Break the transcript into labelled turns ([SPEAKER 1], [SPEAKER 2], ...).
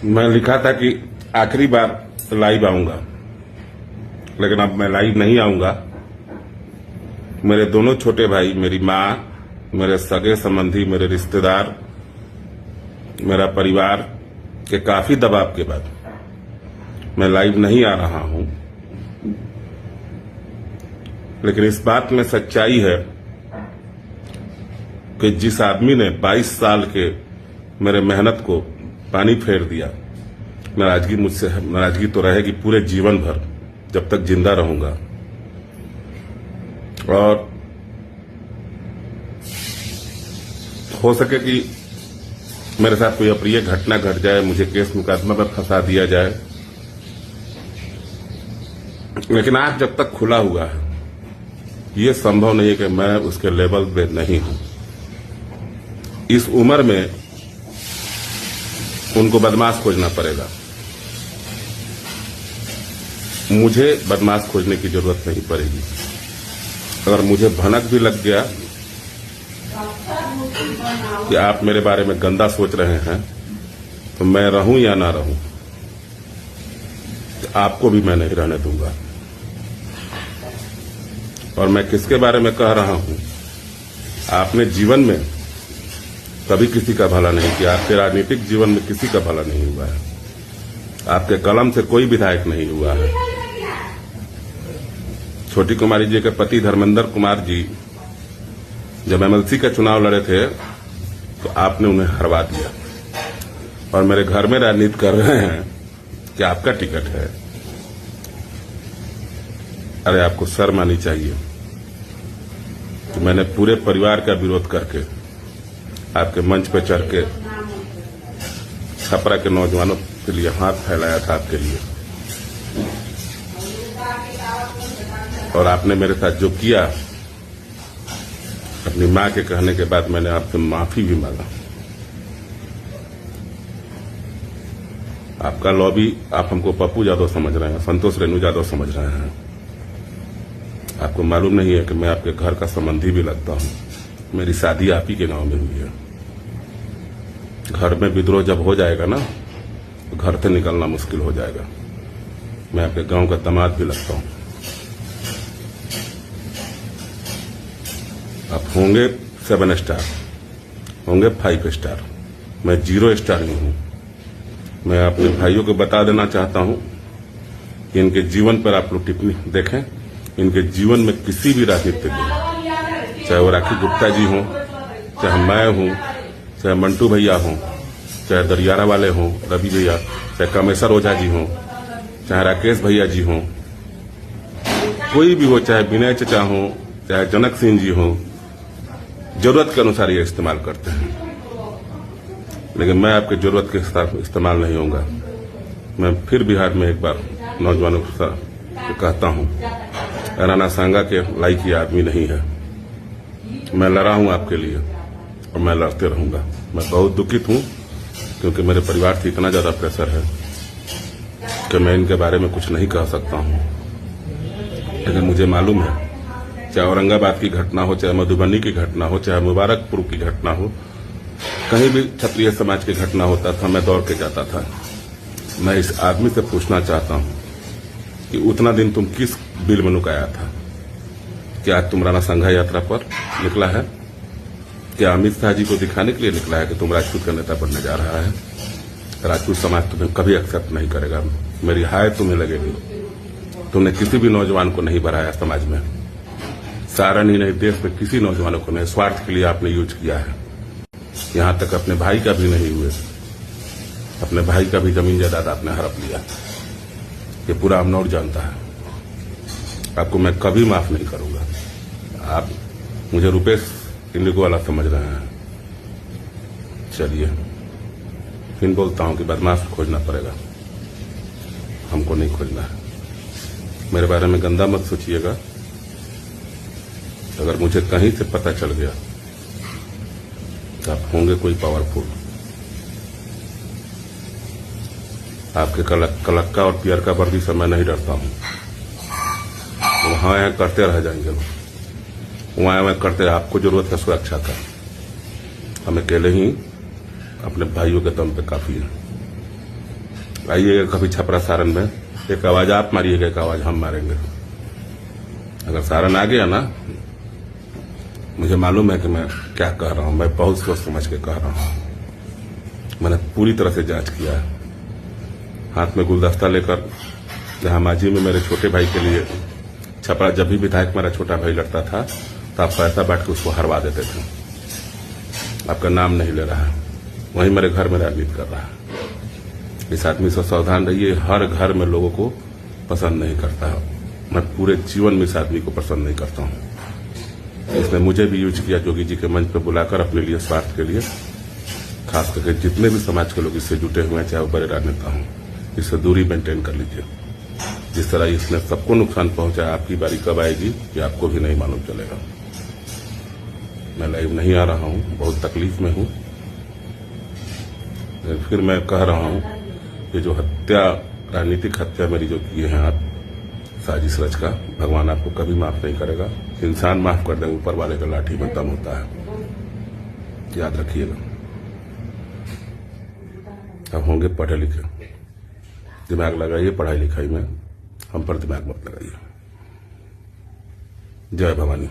[SPEAKER 1] मैं लिखा था कि आखिरी बार लाइव आऊंगा, लेकिन अब मैं लाइव नहीं आऊंगा। मेरे दोनों छोटे भाई, मेरी माँ, मेरे सगे संबंधी, मेरे रिश्तेदार, मेरा परिवार के काफी दबाव के बाद मैं लाइव नहीं आ रहा हूं। लेकिन इस बात में सच्चाई है कि जिस आदमी ने 22 साल के मेरे मेहनत को पानी फेर दिया, नाराजगी तो रहेगी पूरे जीवन भर जब तक जिंदा रहूंगा। और हो सके कि मेरे साथ कोई अप्रिय घटना घट जाए, मुझे केस मुकदमा पर फंसा दिया जाए, लेकिन आज जब तक खुला हुआ है ये संभव नहीं है कि मैं उसके लेवल पे नहीं हूं। इस उम्र में उनको बदमाश खोजना पड़ेगा, मुझे बदमाश खोजने की जरूरत नहीं पड़ेगी। अगर मुझे भनक भी लग गया कि आप मेरे बारे में गंदा सोच रहे हैं, तो मैं रहूं या ना रहूं, तो आपको भी मैं नहीं रहने दूंगा। और मैं किसके बारे में कह रहा हूं, आपने जीवन में कभी किसी का भला नहीं किया, आपके राजनीतिक जीवन में किसी का भला नहीं हुआ है, आपके कलम से कोई विधायक नहीं हुआ है। छोटी कुमारी जी के पति धर्मेंद्र कुमार जी जब एमएलसी का चुनाव लड़े थे तो आपने उन्हें हरवा दिया, और मेरे घर में राजनीति कर रहे हैं कि आपका टिकट है। अरे आपको शर्म आनी चाहिए कि मैंने पूरे परिवार का विरोध करके आपके मंच पर चढ़ के छपरा के नौजवानों के लिए हाथ फैलाया था आपके लिए, और आपने मेरे साथ जो किया, अपनी मां के कहने के बाद मैंने आपसे माफी भी मांगा। आपका लॉबी, आप हमको पप्पू यादव समझ रहे हैं, संतोष रेणु यादव समझ रहे हैं। आपको मालूम नहीं है कि मैं आपके घर का संबंधी भी लगता हूं। मेरी शादी आप ही के नाम में हुई है। घर में विद्रोह जब हो जाएगा ना, तो घर से निकलना मुश्किल हो जाएगा। मैं आपके गांव का दामाद भी लगता हूं। आप होंगे 7 स्टार, होंगे 5 स्टार, मैं 0 स्टार ही हूं। मैं अपने भाइयों को बता देना चाहता हूं कि इनके जीवन पर आप लोग टिप्पणी देखें। इनके जीवन में किसी भी राजनीतिक, चाहे वो राखी गुप्ता जी हों, चाहे मैं हूं, चाहे मंटू भैया हों, चाहे दरियारा वाले हों, रवि भैया, चाहे कामेश्वर ओझा जी हों, चाहे राकेश भैया जी हों, कोई भी हो, चाहे विनय चचा हों, चाहे जनक सिंह जी हों, जरूरत के अनुसार ये इस्तेमाल करते हैं। लेकिन मैं आपके जरूरत के साथ इस्तेमाल नहीं होऊंगा। मैं फिर बिहार में एक बार नौजवानों को कहता हूं, राणा सांगा के लायक ये आदमी नहीं है। मैं लड़ा हूं आपके लिए और मैं लड़ते रहूंगा। मैं बहुत दुखित हूं क्योंकि मेरे परिवार से इतना ज्यादा प्रेशर है कि मैं इनके बारे में कुछ नहीं कह सकता हूं। लेकिन मुझे मालूम है, चाहे औरंगाबाद की घटना हो, चाहे मधुबनी की घटना हो, चाहे मुबारकपुर की घटना हो, कहीं भी क्षत्रिय समाज की घटना होता था, मैं दौड़ के जाता था। मैं इस आदमी से पूछना चाहता हूं कि उतना दिन तुम किस बिल में नुकाया था? क्या आज तुम राणा सांगा यात्रा पर निकला है? क्या अमित शाह जी को दिखाने के लिए निकला है कि तुम राजपूत का नेता बनने जा रहा है? राजपूत समाज तुम्हें कभी एक्सेप्ट नहीं करेगा। मेरी हाय तुम्हें लगेगी। तुमने किसी भी नौजवान को नहीं बढ़ाया समाज में, सारण ही नहीं देश में किसी नौजवानों को नहीं, स्वार्थ के लिए आपने यूज किया है। यहां तक अपने भाई का भी नहीं हुए, अपने भाई का भी जमीन जायदाद आपने हड़प लिया। ये पूरा अमनौर जानता है। आपको मैं कभी माफ नहीं करूंगा। आप मुझे रुपेश इंडिगो वाला समझ रहे हैं। चलिए, फिर बोलता हूं कि बदमाश खोजना पड़ेगा, हमको नहीं खोजना है। मेरे बारे में गंदा मत सोचिएगा। अगर मुझे कहीं से पता चल गया तो आप होंगे कोई पावरफुल। आपके कलक्का और पियरका वर्दी से मैं नहीं डरता हूं। वहां यहाँ करते रह जाएंगे लोग, वहां मैं करते। आपको जरूरत है सुरक्षा का, हम अकेले ही अपने भाइयों के दम पे काफी है। आइएगा कभी छपरा सारण में, एक आवाज आप मारिएगा, एक आवाज हम मारेंगे। अगर सारण आ गया ना, मुझे मालूम है कि मैं क्या कह रहा हूं, मैं बहुत सोच समझ के कह रहा हूं। मैंने पूरी तरह से जांच किया है। हाथ में गुलदस्ता लेकर जहां मांझी में मेरे छोटे भाई के लिए छपरा, जब भी विधायक मेरा छोटा भाई लड़ता था तो आप पैसा बांट के उसको हरवा देते थे। आपका नाम नहीं ले रहा है, वहीं मेरे घर में राजनीति कर रहा है। इस आदमी से सावधान रहिए, हर घर में लोगों को पसंद नहीं करता। मैं पूरे जीवन में इस आदमी को पसंद नहीं करता हूं। इसने मुझे भी यूज किया जोगी जी के मंच पर बुलाकर अपने लिए, स्वार्थ के लिए। खास करके जितने भी समाज के लोग इससे जुटे हुए हैं, चाहे वो बड़े राजनेता हों, इससे दूरी मेंटेन कर लीजिए। जिस तरह इसने सबको नुकसान पहुंचाया, आपकी बारी कब आएगी ये आपको भी नहीं मालूम चलेगा। मैं लाइव नहीं आ रहा हूं, बहुत तकलीफ में हूं। फिर मैं कह रहा हूं कि जो हत्या, राजनीतिक हत्या मेरी जो किए हैं आप, साजिश रच का, भगवान आपको कभी माफ नहीं करेगा। इंसान माफ कर देंगे, ऊपर वाले का लाठी में दम होता है, याद रखिएगा। अब होंगे पढ़े लिखे, दिमाग लगाइए पढ़ाई लिखाई में, हम पर दिमाग मत लगाइए। जय भवानी।